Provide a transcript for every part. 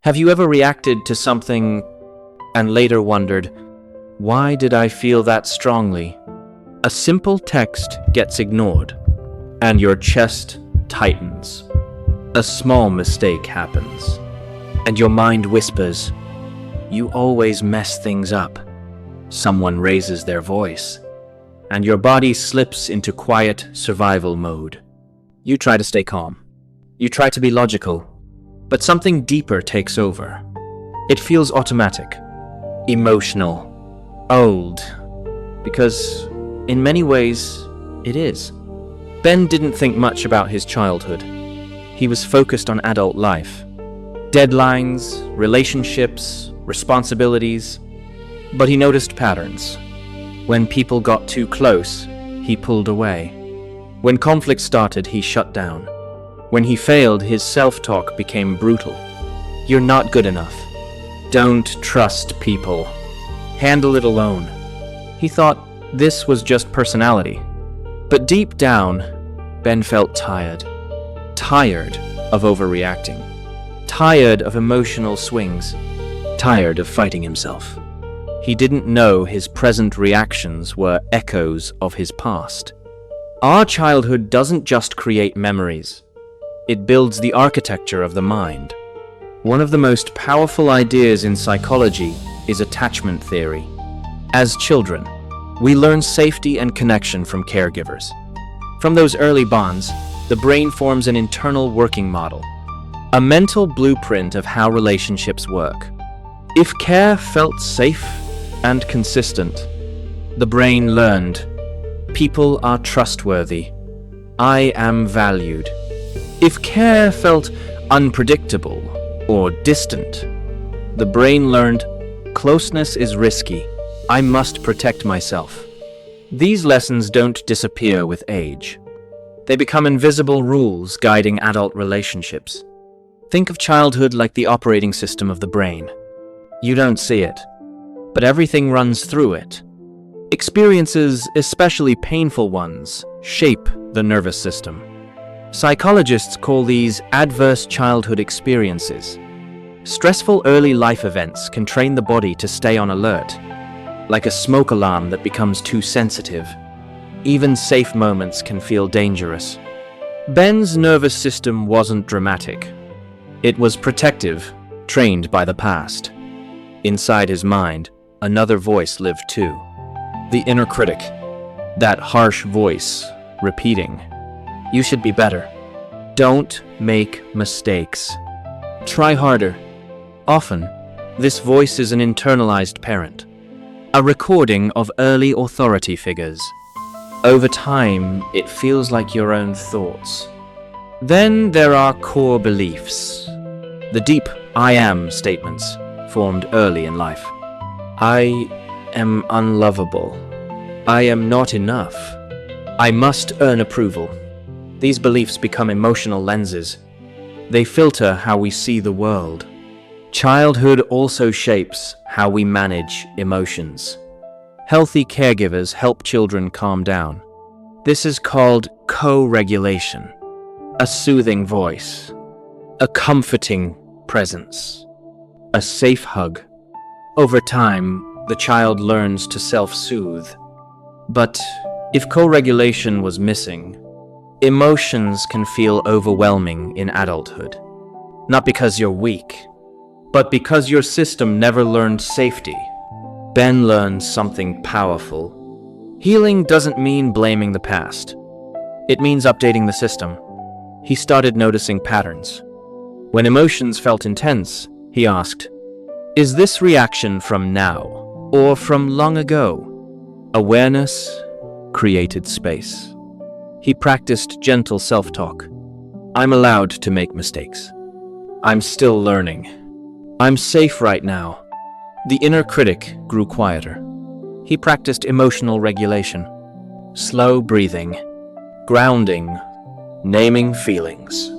Have you ever reacted to something and later wondered, why did I feel that strongly? A simple text gets ignored, and your chest tightens. A small mistake happens, and your mind whispers, you always mess things up. Someone raises their voice, and your body slips into quiet survival mode. You try to stay calm. You try to be logical, but something deeper takes over. It feels automatic, emotional, old, because in many ways, it is. Ben didn't think much about his childhood. He was focused on adult life. Deadlines, relationships, responsibilities. But he noticed patterns. When people got too close, he pulled away. When conflict started, he shut down. When he failed, his self-talk became brutal. You're not good enough. Don't trust people. Handle it alone. He thought this was just personality. But deep down, Ben felt tired. Tired of overreacting. Tired of emotional swings. Tired of fighting himself. He didn't know his present reactions were echoes of his past. Our childhood doesn't just create memories. It builds the architecture of the mind. One of the most powerful ideas in psychology is attachment theory. As children, we learn safety and connection from caregivers. From those early bonds, the brain forms an internal working model, a mental blueprint of how relationships work. If care felt safe and consistent, the brain learned, people are trustworthy. I am valued. If care felt unpredictable or distant, the brain learned, closeness is risky. I must protect myself. These lessons don't disappear with age. They become invisible rules guiding adult relationships. Think of childhood like the operating system of the brain. You don't see it, but everything runs through it. Experiences, especially painful ones, shape the nervous system. Psychologists call these adverse childhood experiences. Stressful early life events can train the body to stay on alert, like a smoke alarm that becomes too sensitive. Even safe moments can feel dangerous. Ben's nervous system wasn't dramatic. It was protective, trained by the past. Inside his mind, another voice lived too. The inner critic, that harsh voice, repeating, you should be better. Don't make mistakes. Try harder. Often, this voice is an internalized parent, a recording of early authority figures. Over time, it feels like your own thoughts. Then there are core beliefs, the deep I am statements formed early in life. I am unlovable. I am not enough. I must earn approval. These beliefs become emotional lenses. They filter how we see the world. Childhood also shapes how we manage emotions. Healthy caregivers help children calm down. This is called co-regulation, a soothing voice, a comforting presence, a safe hug. Over time, the child learns to self-soothe. But if co-regulation was missing, emotions can feel overwhelming in adulthood. Not because you're weak, but because your system never learned safety. Ben learned something powerful. Healing doesn't mean blaming the past. It means updating the system. He started noticing patterns. When emotions felt intense, he asked, is this reaction from now or from long ago? Awareness created space. He practiced gentle self-talk. I'm allowed to make mistakes. I'm still learning. I'm safe right now. The inner critic grew quieter. He practiced emotional regulation, slow breathing, grounding, naming feelings.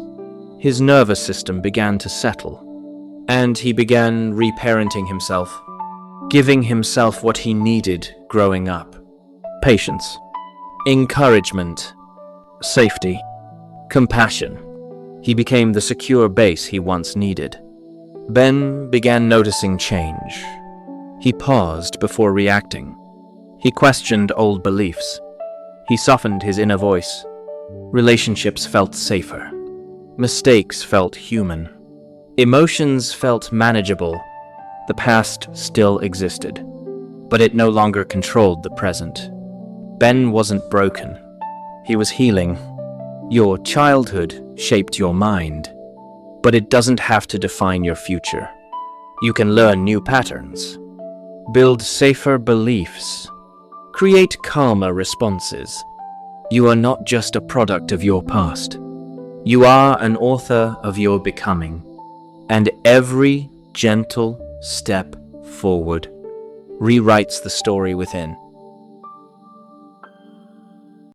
His nervous system began to settle, and he began reparenting himself, giving himself what he needed growing up. Patience, encouragement, safety, compassion. He became the secure base he once needed. Ben began noticing change. He paused before reacting. He questioned old beliefs. He softened his inner voice. Relationships felt safer. Mistakes felt human. Emotions felt manageable. The past still existed, but it no longer controlled the present. Ben wasn't broken. He was healing. Your childhood shaped your mind, but it doesn't have to define your future. You can learn new patterns, build safer beliefs, create calmer responses. You are not just a product of your past. You are an author of your becoming, and every gentle step forward rewrites the story within.